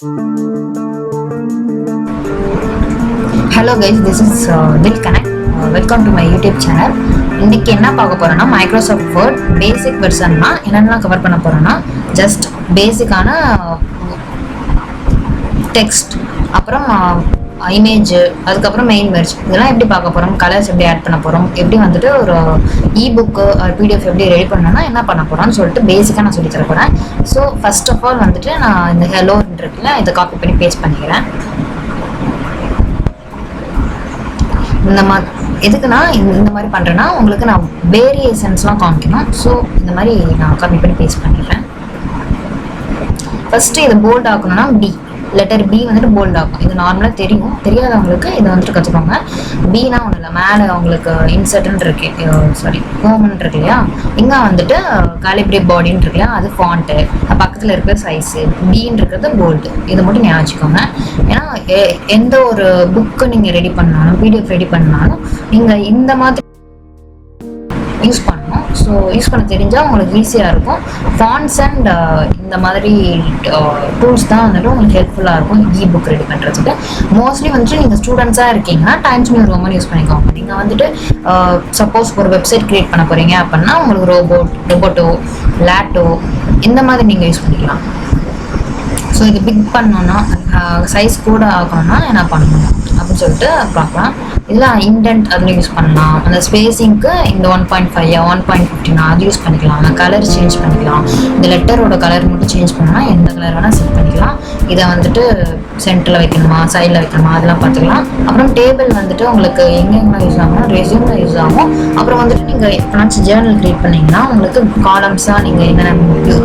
Hello guys, this is Dil Connect. Welcome to my YouTube channel. இன்னைக்கு என்ன பார்க்க போறோம்னா மைக்ரோசாஃப்ட் வேர்ட் பேசிக் வெர்ஷன்னா என்னென்னலாம் கவர் பண்ண போறோம்னா ஜஸ்ட் பேசிக்கான டெக்ஸ்ட், அப்புறம் இமேஜ், அதுக்கப்புறம் மெயின் மெர்ஜ், இதெல்லாம் எப்படி பார்க்க போகிறோம், கலர்ஸ் எப்படி ஆட் பண்ண போகிறோம், எப்படி வந்துட்டு ஒரு இபுக்கு பிடிஎஃப் எப்படி ரெடி பண்ணணும்னா என்ன பண்ண போகிறோம்னு சொல்லிட்டு பேசிக்காக நான் சொல்லி தர போகிறேன். ஸோ ஃபர்ஸ்ட் ஆஃப் ஆல் வந்துட்டு நான் இந்த ஹெலோ இருக்குல்ல இதை காப்பி பண்ணி பேஸ்ட் பண்ணிக்கிறேன். எதுக்குன்னா இந்த மாதிரி பண்ணுறேன்னா உங்களுக்கு நான் வேரியேஷன்ஸ்லாம் காமிக்கணும். ஸோ இந்த மாதிரி நான் காப்பி பண்ணி பேஸ்ட் பண்ணிடுறேன். ஃபஸ்ட்டு இதை போல்ட் ஆக்கணும்னா லெட்டர் பி வந்துட்டு போல்ட் ஆகும். இது நார்மலாக தெரியும், தெரியாதவங்களுக்கு இதை வந்துட்டு கற்றுக்கோங்க. பின்னா ஒன்றும் இல்லை, மேலே அவங்களுக்கு இன்சர்ட்னு இருக்கு, ஹோம்னு இருக்கு இல்லையா, இங்கே வந்துட்டு காலிப்ரேட் பாடின்னு இருக்கு இல்லையா, அது ஃபாண்ட்டு, பக்கத்தில் இருக்கிற சைஸு, பின்னு இருக்கிறது போல்டு. இதை மட்டும் ஞாபகம் வச்சுக்கோங்க. ஏன்னா எந்த ஒரு புக்கு நீங்கள் ரெடி பண்ணாலும் பிடிஎஃப் ரெடி பண்ணாலும் நீங்கள் இந்த மாதிரி யூஸ் பண்ணணும். ஸோ யூஸ் பண்ண தெரிஞ்சால் உங்களுக்கு ஈஸியாக இருக்கும். ஃபாண்ட்ஸ் அண்ட் இந்த மாதிரி டூல்ஸ் தான் வந்துட்டு உங்களுக்கு ஹெல்ப்ஃபுல்லாக இருக்கும் இ புக் ரெடி பண்ணுறதுக்கு. மோஸ்ட்லி வந்துட்டு நீங்கள் ஸ்டூடெண்ட்ஸாக இருக்கீங்கன்னா டைம்ஸ் நியூ ரோமன் யூஸ் பண்ணிக்கோங்க. நீங்கள் வந்துட்டு சப்போஸ் ஒரு வெப்சைட் க்ரியேட் பண்ண போகிறீங்க அப்படின்னா உங்களுக்கு ரோபோட்டோ, லாட்டோ இந்த மாதிரி நீங்கள் யூஸ் பண்ணிக்கலாம். ஸோ இது பிக் பண்ணோன்னா சைஸ் கூட ஆகணும்னா என்ன பண்ணணும் அப்படின்னு சொல்லிட்டு பார்க்கலாம். இதில் இண்டென்ட் அதில் யூஸ் பண்ணலாம். அந்த ஸ்பேஸிங்க்கு இந்த 1.5 1.15 அது யூஸ் பண்ணிக்கலாம். அந்த கலர் சேஞ்ச் பண்ணிக்கலாம். இந்த லெட்டரோட கலர் மட்டும் சேஞ்ச் பண்ணால் எந்த கலர் வேணால் செட் பண்ணிக்கலாம். இதை வந்துட்டு சென்டரில் வைக்கணுமா சைடில் வைக்கணுமா அதெல்லாம் பார்த்துக்கலாம். அப்புறம் டேபிள் வந்துட்டு உங்களுக்கு எங்கெங்கெல்லாம் யூஸ் ஆகும், ரெஸ்யூமில் யூஸ் ஆகும். அப்புறம் வந்துட்டு நீங்கள் எப்போனாச்சும் ஜேர்னல் க்ரியேட் பண்ணிங்கன்னா உங்களுக்கு காலம்ஸாக நீங்கள் என்னென்ன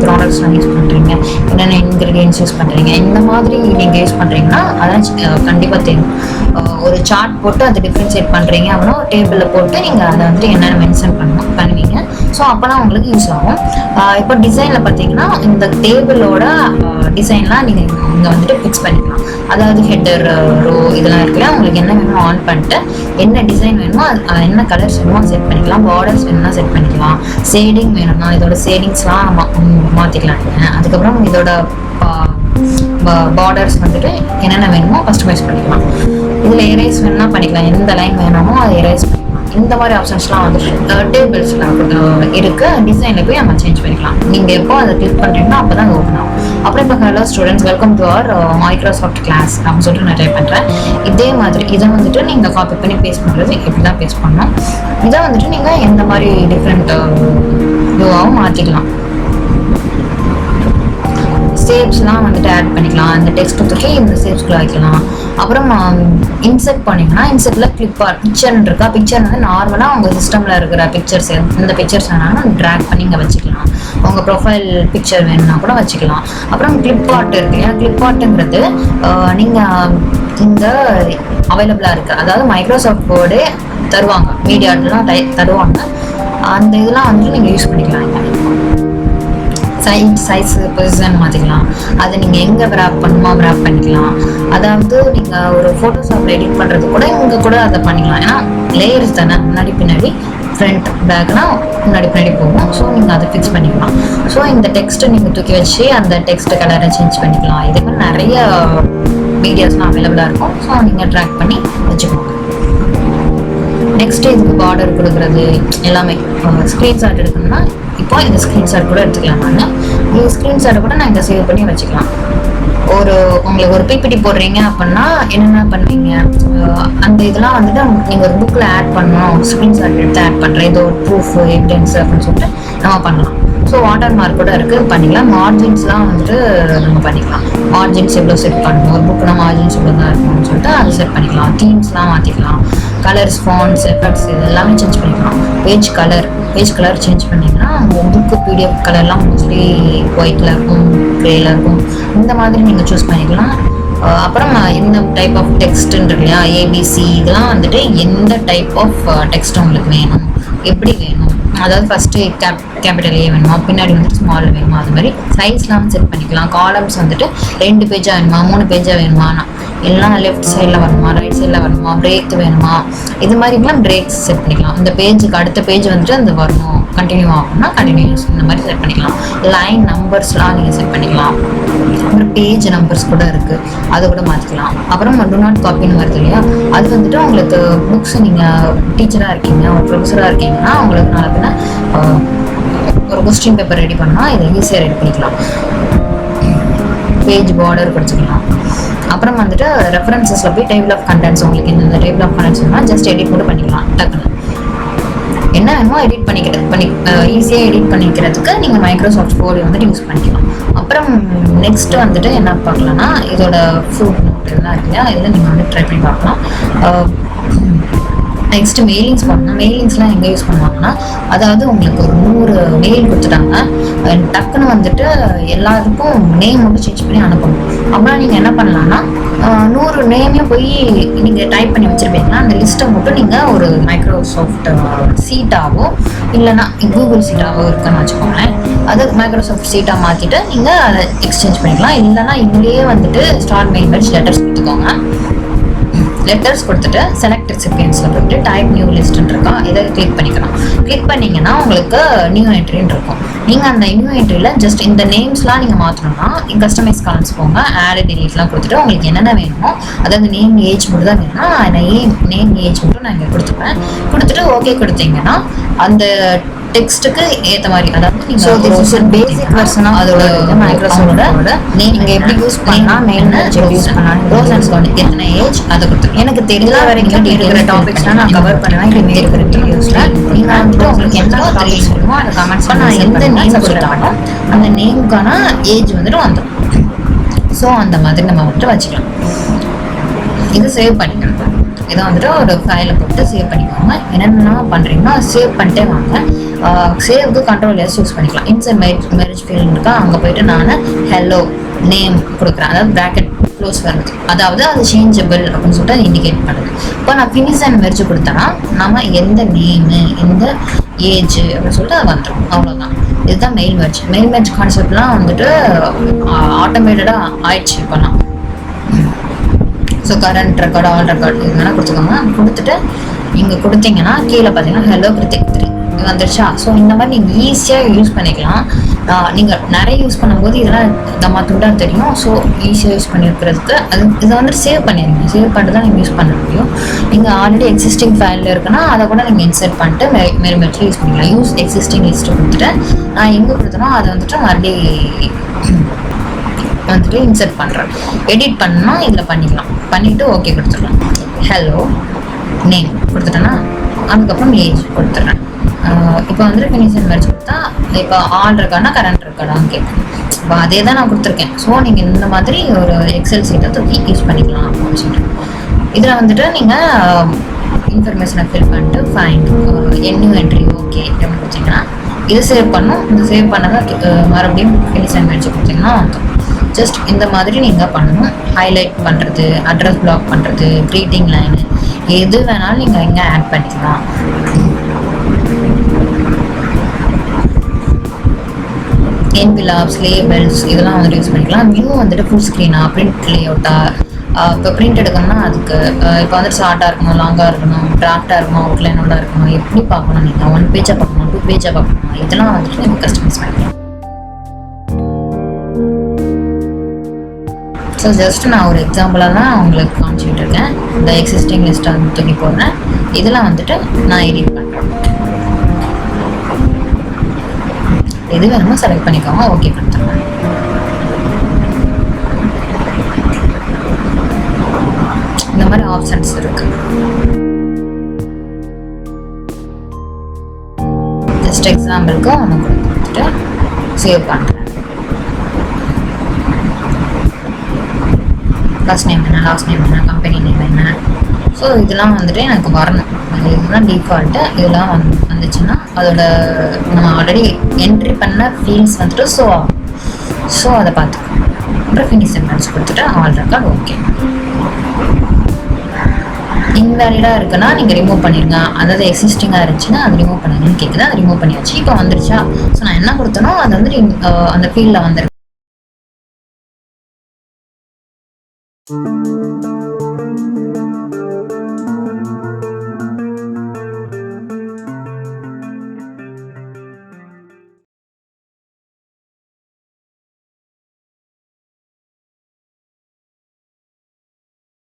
ப்ராடக்ட்ஸ்லாம் யூஸ் பண்ணுறீங்க, என்னென்ன இன்க்ரீடியன்ஸ் யூஸ் பண்ணுறீங்க, இந்த மாதிரி நீங்கள் யூஸ் பண்ணுறீங்கன்னா அதெல்லாம் கண்டிப்பாக தெரியும். ஒரு சார்ட் போட்டு அதை டிஃப்ரென்ஷியேட் பண்ணுறீங்க அப்படின்னா ஒரு டேபிளில் போட்டு நீங்கள் அதை வந்துட்டு என்னென்ன மென்ஷன் பண்ணுவீங்க. ஸோ அப்போலாம் உங்களுக்கு யூஸ் ஆகும். இப்போ டிசைனில் பார்த்தீங்கன்னா இந்த டேபிளோட டிசைன்லாம் நீங்கள் இங்கே வந்துட்டு ஃபிக்ஸ் பண்ணிக்கலாம். அதாவது ஹெட்டர், ரோ இதெல்லாம் இருக்குல்ல, உங்களுக்கு என்ன வேணுமோ ஆன் பண்ணிட்டு என்ன டிசைன் வேணுமோ என்ன கலர்ஸ் வேணுமோ செட் பண்ணிக்கலாம். பார்டர்ஸ் வேணும்னா செட் பண்ணிக்கலாம். ஷேடிங் வேணும்னா இதோட ஷேடிங்ஸ்லாம் மாற்றிக்கலாம். அதுக்கப்புறம் இதோட பார்டர்ஸ் வந்துட்டு என்னென்ன வேணுமோ கஸ்டமைஸ் பண்ணிக்கலாம். இதில் எரேஸ் வேணும்னா பண்ணிக்கலாம். எந்த லைன் வேணுமோ அதை எரேஸ் பண்ணிக்கலாம். இந்த மாதிரி ஆப்ஷன்ஸ்லாம் வந்துட்டு டேபிள்ஸில் இருக்கு. டிசைனில் போய் நம்ம சேஞ்ச் பண்ணிக்கலாம். நீங்கள் எப்போ அதை கிளிக் பண்ணுறீங்கன்னா அப்போ தான் ஓப்பன் ஆகும். அப்புறம் இப்போ hello students, welcome to our Microsoft class அப்படின்னு சொல்லிட்டு நான் டைப் பண்ணுறேன். இதே மாதிரி இதை வந்துட்டு நீங்கள் காப்பி பண்ணி பேஸ்ட் பண்ணுறது இப்படி தான் பேஸ்ட் பண்ணணும். இதை வந்துட்டு நீங்கள் எந்த மாதிரி டிஃப்ரெண்ட் இதுவாகவும் மாற்றிக்கலாம். ஷேப்ஸ்லாம் வந்துட்டு ஆட் பண்ணிக்கலாம். இந்த டெக்ஸ்ட் தூக்கி இந்த ஷேப்ஸ்க்குள்ள வைக்கலாம். அப்புறம் இன்செர்ட் பண்ணிங்கன்னா இன்செர்ட்டில் பிக்சர்னு இருக்கா, பிக்சர் வந்து நார்மலாக உங்கள் சிஸ்டமில் இருக்கிற பிக்சர்ஸ் இந்த பிக்சர்ஸ் வேணாலும் ட்ராக் பண்ணி இங்கே வச்சுக்கலாம். உங்கள் ப்ரொஃபைல் பிக்சர் வேணும்னா கூட வச்சுக்கலாம். அப்புறம் கிளிப் ஆர்ட் இருக்கு இல்லையா, கிளிப் ஆர்ட்டுங்கிறது நீங்கள் இந்த அவைலபிளாக இருக்குது. அதாவது மைக்ரோசாஃப்ட் வேர்டே தருவாங்க, மீடியாட்டெலாம் தருவாங்க. அந்த இதெல்லாம் வந்துட்டு நீங்கள் யூஸ் பண்ணிக்கலாம். சைஸ் பொசிஷன் மாற்றிக்கலாம். அதை நீங்கள் எங்கே விராப் பண்ணுமோ விராப் பண்ணிக்கலாம். அதாவது நீங்கள் ஒரு ஃபோட்டோஷாப்பில் எடிட் பண்ணுறது கூட இங்கே கூட அதை பண்ணிக்கலாம். ஏன்னா லேயர்ஸ் தானே, முன்னாடி பின்னாடி ஃப்ரண்ட் பேக்னா முன்னாடி பின்னாடி போகும். ஸோ நீங்கள் அதை ஃபிக்ஸ் பண்ணிக்கலாம். ஸோ இந்த டெக்ஸ்ட்டை நீங்கள் தூக்கி வச்சு அந்த டெக்ஸ்ட் கலரை சேஞ்ச் பண்ணிக்கலாம். இதே மாதிரி நிறைய மீடியாஸ்லாம் அவைலபிளாக இருக்கும். ஸோ நீங்கள் ட்ராக் பண்ணி வச்சுக்கோங்க. நெக்ஸ்ட்டு இதுக்கு பார்டர் கொடுக்குறது எல்லாமே ஸ்க்ரீன்ஷாட் எடுக்கணும்னா இப்போ இந்த ஸ்க்ரீன்ஷாட் கூட எடுத்துக்கலாம். நான் இந்த ஸ்க்ரீன்ஷாட்டை கூட நான் இங்கே சேவ் பண்ணி வச்சுக்கலாம். உங்களுக்கு ஒரு பிபிடி போடுறீங்க அப்படின்னா என்னென்ன பண்ணுவீங்க, அந்த இதெல்லாம் வந்துட்டு நீங்கள் ஒரு புக்கில் ஆட் பண்ணணும், ஸ்க்ரீன்ஷாட் எடுத்து ஆட் பண்ணுறேன், இது ஒரு ப்ரூஃப் எவிடன்ஸ் அப்படின்னு சொல்லிட்டு நம்ம பண்ணலாம். ஸோ வாட்டர் மார்க் கூட இருக்குது, பண்ணிக்கலாம். மார்ஜின்ஸ்லாம் வந்துட்டு நம்ம பண்ணிக்கலாம். மார்ஜின்ஸ் எவ்வளோ செட் பண்ணணும், ஒரு புக்கில் மார்ஜின்ஸ் எவ்வளோ தான் இருக்கணும்னு சொல்லிட்டு அதை செட் பண்ணிக்கலாம். தீம்ஸ்லாம் மாற்றிக்கலாம். கலர்ஸ், ஃபாண்ட்ஸ், எஃபெக்ட்ஸ் இது எல்லாமே சேஞ்ச் பண்ணிக்கலாம். பேஜ் கலர் சேஞ்ச் பண்ணிங்கன்னா உங்கள் புக்கு பிடிஎஃப் கலர்லாம் மோஸ்ட்லி ஒயிட்டில் இருக்கும், க்ரேயில் இருக்கும். இந்த மாதிரி நீங்கள் சூஸ் பண்ணிக்கலாம். அப்புறம் இந்த டைப் ஆஃப் டெக்ஸ்ட்டுன்னு இல்லையா, ஏபிசி இதெல்லாம் வந்துட்டு எந்த டைப் ஆஃப் டெக்ஸ்ட் உங்களுக்கு வேணும், எப்படி வேணும், அதாவது ஃபஸ்ட்டு கேபிட்டல் ஏ வேணுமா, பின்னாடி வந்துட்டு ஸ்மால் வேணுமா, அது மாதிரி சைஸ்லாம் செட் பண்ணிக்கலாம். காலம்ஸ் வந்துட்டு 2 பேஜாக வேணுமா 3 பேஜாக வேணுமா, எல்லாம் லெஃப்ட் சைடில் வரணுமா ரைட் சைடில் வரணுமா, பிரேக் வேணுமா, இது மாதிரிலாம் பிரேக்ஸ் செட் பண்ணிக்கலாம். இந்த பேஜுக்கு அடுத்த பேஜ் வந்துட்டு அந்த வரணும், கண்டினியூ ஆகும்னா கண்டினியூஸ் இந்த மாதிரி செட் பண்ணிக்கலாம். லைன் நம்பர்ஸ்லாம் நீங்கள் செட் பண்ணிக்கலாம். அப்புறம் பேஜ் நம்பர்ஸ் கூட இருக்கு, அதை கூட மாற்றிக்கலாம். அப்புறம் do not காப்பின்னு வருது இல்லையா, அது வந்துட்டு உங்களுக்கு புக்ஸ் நீங்கள் டீச்சராக இருக்கீங்க, ஒரு ப்ரொஃபஸராக இருக்கீங்கன்னா உங்களுக்கு நாளை பின்ன ஒரு கொஸ்டின் பேப்பர் ரெடி பண்ணால் இதை ஈஸியாக ரெடி பண்ணிக்கலாம். பேஜ் பார்டர் கொடுத்துக்கலாம். அப்புறம் வந்துட்டு ரெஃபரன்சஸில் போய் டேபிள் ஆஃப் கண்டென்ட்ஸ், உங்களுக்கு இந்த டேபிள் ஆஃப் கண்டென்ட்ஸ் வேணும்னா ஜஸ்ட் எடிட் கூட பண்ணிக்கலாம். டக்குன்னு என்ன வேணுமோ எடிட் ஈஸியாக எடிட் பண்ணிக்கிறதுக்கு நீங்கள் மைக்ரோசாஃப்ட் ஃபோல்டர் வந்துட்டு யூஸ் பண்ணிக்கலாம். அப்புறம் நெக்ஸ்ட் வந்துட்டு என்ன பார்க்கலாம்னா, இதோட ஃபுட் நோட் இதெல்லாம் இருக்கு இல்லையா, இதில் நீங்கள் வந்து ட்ரை பண்ணி பார்க்கலாம். நெக்ஸ்ட் மெயிலிங்ஸ் பண்ணணும். மெயிலிங்ஸ்லாம் எங்கே யூஸ் பண்ணுவாங்கன்னா, அதாவது உங்களுக்கு ஒரு 100 மெயில் கொடுத்துட்டாங்க, டக்குன்னு வந்துட்டு எல்லாருக்கும் நேம் மட்டும் சேஞ்ச் பண்ணி அனுப்பணும். அப்புறம் நீங்கள் என்ன பண்ணலாம்னா 100 நேமையும் போய் நீங்கள் டைப் பண்ணி வச்சுருப்பீங்கன்னா அந்த லிஸ்ட்டை மட்டும் நீங்கள் ஒரு மைக்ரோசாஃப்ட் சீட்டாவோ இல்லைன்னா கூகுள் சீட்டாவோ இருக்குன்னு வச்சுக்கோங்களேன், அதை மைக்ரோசாஃப்ட் சீட்டாக மாற்றிட்டு நீங்கள் அதை எக்ஸ்சேஞ்ச் பண்ணிக்கலாம். இல்லைன்னா இதுலேயே வந்துட்டு ஸ்டார் மெயில் மெர்ஜ் லெட்டர்ஸ் கொடுத்துக்கோங்க. லெட்டர்ஸ் கொடுத்துட்டு செலக்ட் ரெசிபியன்ஸில் போயிட்டு டைப் நியூ லிஸ்ட்ன்னு இருக்கா, இதை கிளிக் பண்ணிக்கலாம். கிளிக் பண்ணிங்கன்னா உங்களுக்கு நியூ என்ட்ரின்னு இருக்கும். நீங்கள் அந்த நியூ என்ட்ரியில் ஜஸ்ட் இந்த நேம்ஸ்லாம் நீங்கள் மாற்றணும்னா கஸ்டமைஸ் காலம்ஸ் போங்க, ஆட் டிலீட்லாம் கொடுத்துட்டு உங்களுக்கு என்னென்ன வேணுமோ, அதாவது நேம் ஏஜ் மட்டும் தான் வேணும்னா நேம் ஏஜ் மட்டும் நான் இங்கே கொடுத்துப்பேன். கொடுத்துட்டு ஓகே கொடுத்தீங்கன்னா அந்த டெக்ஸ்ட்டுக்கு ஏற்ற மாதிரி, அதாவது பேசிக் வெர்ஷனா அதோட மைக்ரோசாஃப்டோட நீங்க எப்படி யூஸ் பண்ணலாம், மெயின் யூஸ் பண்ணலாம், ப்ரோஸ் அண்ட் கான்ஸ் எத்தனை ஏஜ் அதை கொடுத்துருக்கேன். எனக்கு தெரியல வரைக்கும் இருக்கிற டாபிக்ஸ்லாம் நான் கவர் பண்ணுவேன். இது இருக்கிற வீடியோஸ்ல நீங்க வந்துட்டு உங்களுக்கு என்ன டாபிக்ஸ் வேணுமோ அதை கமெண்ட்ஸ் நான் எந்த நேம் கொடுத்தாலும் அந்த நேமுக்கான ஏஜ் வந்துட்டு வந்துடும். ஸோ அந்த மாதிரி நம்ம வந்துட்டு வச்சுக்கலாம். இது சேவ் பண்ணிக்கணும். இதை வந்துட்டு ஒரு ஃபைலை போட்டு சேவ் பண்ணிக்கோங்க. என்னென்ன பண்ணுறீங்கன்னா சேவ் பண்ணிட்டே வாங்க. சேவுக்கு கண்ட்ரோல் யூஸ் பண்ணிக்கலாம். இன்சைட் மேரேஜ் ஃபீல்டு இருக்கா, அங்கே போயிட்டு நான் ஹலோ நேம் கொடுக்குறேன், அதாவது ப்ராக்கெட் க்ளோஸ் வருது, அதாவது அது சேஞ்சபிள் அப்படின்னு சொல்லிட்டு அது இண்டிகேட் பண்ணுது. இப்போ நான் ஃபினிஷ் அண்ட் மெர்ஜ் கொடுத்தேன்னா நம்ம எந்த நேமு எந்த ஏஜ் அப்படின்னு சொல்லிட்டு அது வந்துடும். அவ்வளோதான். இதுதான் மெயில் மெர்ஜ். மெயில் மெர்ஜ் கான்செப்ட்லாம் வந்துட்டு ஆட்டோமேட்டடாக ஆயிடுச்சு இப்போலாம். So current record all record இது வேணால் கொடுத்துக்கோங்க. கொடுத்துட்டு இங்கே கொடுத்தீங்கன்னா கீழே பார்த்தீங்கன்னா ஹலோ கிருத்திக் 3 வந்துருச்சா. ஸோ இந்த மாதிரி நீங்கள் ஈஸியாக யூஸ் பண்ணிக்கலாம். நீங்கள் நிறைய யூஸ் பண்ணும்போது இதெல்லாம் நம்ம துண்டாக தெரியும். ஸோ ஈஸியாக யூஸ் பண்ணியிருக்கிறதுக்கு இதை வந்துட்டு சேவ் பண்ணிடுங்க. சேவ் பண்ணிட்டு தான் நீங்கள் யூஸ் பண்ண முடியும். நீங்கள் ஆல்ரெடி எக்ஸிஸ்டிங் ஃபைலில் இருக்குன்னா அதை கூட நீங்கள் இன்சர்ட் பண்ணிட்டு மேல் மெட்ரில் யூஸ் பண்ணிக்கலாம். யூஸ் எக்ஸிஸ்டிங் லிஸ்ட்டு கொடுத்துட்டு நான் எங்கே கொடுத்தனோ அதை வந்துட்டு மறுபடியும் வந்துட்டு இன்சர்ட் பண்ணுறேன். எடிட் பண்ணால் இதில் பண்ணிக்கலாம். பண்ணிவிட்டு ஓகே கொடுத்துடலாம். ஹலோ நேம் கொடுத்துட்டேன்னா அதுக்கப்புறம் ஏஜ் கொடுத்துட்றேன். இப்போ வந்துட்டு ஃபினிஷ் அண்ட் மெர்ஜ் கொடுத்தா இப்போ ஆல் ரெக்கார்ட்னா கரண்ட் ரெக்கார்டான்னு கேட்கும். இப்போ அதே தான் நான் கொடுத்துருக்கேன். ஸோ நீங்கள் இந்த மாதிரி ஒரு எக்ஸல் சீட்டை தூக்கி யூஸ் பண்ணிக்கலாம் அப்படின்னு சொல்லிட்டு இதில் வந்துட்டு நீங்கள் இன்ஃபர்மேஷனை ஃபில் பண்ணிட்டு ஃபைன் நியூ என்ட்ரி ஓகே அப்படின்னு கொடுத்தீங்கன்னா இது சேவ் பண்ணும். இந்த சேவ் பண்ணதை மறுபடியும் ஃபினிஷ் அண்ட் மெர்ஜ் கொடுத்தீங்கன்னா வந்துடும். ஜஸ்ட் இந்த மாதிரி நீங்கள் பண்ணணும். ஹைலைட் பண்ணுறது, அட்ரஸ் பிளாக் பண்ணுறது, க்ரீட்டிங் லைனு எது வேணாலும் நீங்கள் இங்கே ஆட் பண்ணிக்கலாம். என்விலாப்ஸ், லேபிள்ஸ் இதெல்லாம் வந்துட்டு யூஸ் பண்ணிக்கலாம். வியூ வந்துட்டு ஃபுல் ஸ்க்ரீனா, பிரிண்ட் லேஅவுட்டா, இப்போ பிரிண்ட் எடுக்கணும்னா அதுக்கு இப்போ வந்துட்டு ஷார்ட்டாக இருக்கணும், லாங்காக இருக்கணும், டிராஃப்டாக இருக்கணும், அவுட்லைனோட இருக்கணும், எப்படி பார்க்கணும், நீங்கள் 1 பேஜாக பார்க்கணும், 2 பேஜாக பார்க்கணும், இதெல்லாம் வந்துட்டு நீங்கள் கஸ்டமைஸ் பண்ணிக்கலாம். ஸோ ஜஸ்ட் நான் ஒரு எக்ஸாம்பிளாக தான் உங்களுக்கு காமிச்சிட்டு இருக்கேன். இந்த எக்ஸிஸ்டிங் லிஸ்ட்டை வந்து தூக்கி போடுறேன். இதெல்லாம் வந்துட்டு நான் எடிட் பண்ணுறேன். எது வேணுமோ செலக்ட் பண்ணிக்கோங்க, ஓகே கொடுத்துருவேன். இந்த மாதிரி ஆப்ஷன்ஸ் இருக்கு. ஜஸ்ட் எக்ஸாம்பிளுக்கு ஒன்று கொடுத்துட்டு சேவ் பண்ணுறேன். ஃபர்ஸ்ட் நேம் என்ன, லாஸ்ட் நேம் என்ன, கம்பெனி நேம் என்ன, ஸோ இதெல்லாம் வந்துட்டு எனக்கு வரணும். இதுதான் டிஃபால்ட்டு. இதெல்லாம் வந்துச்சுன்னா அதோட நம்ம ஆல்ரெடி என்ட்ரி பண்ண ஃபீல்ட்ஸ் வந்துட்டு ஸோ அதை பார்த்துக்கோங்க. அப்புறம் ஃபினிஷ் அண்ட் மெர்ஜ் கொடுத்துட்டு ஆல் ரெக்கார்ட் ஓகே. இன்வேலிடாக இருக்குன்னா நீங்கள் ரிமூவ் பண்ணிடுங்க. அதாவது எக்ஸிஸ்டிங்காக இருந்துச்சுன்னா அது ரிமூவ் பண்ணுங்கன்னு கேட்குது, அதை ரிமூவ் பண்ணியாச்சு. இப்போ வந்துருச்சா. ஸோ நான் என்ன கொடுத்தனோ அது வந்துட்டு அந்த ஃபீல்டில் வந்துருக்கு.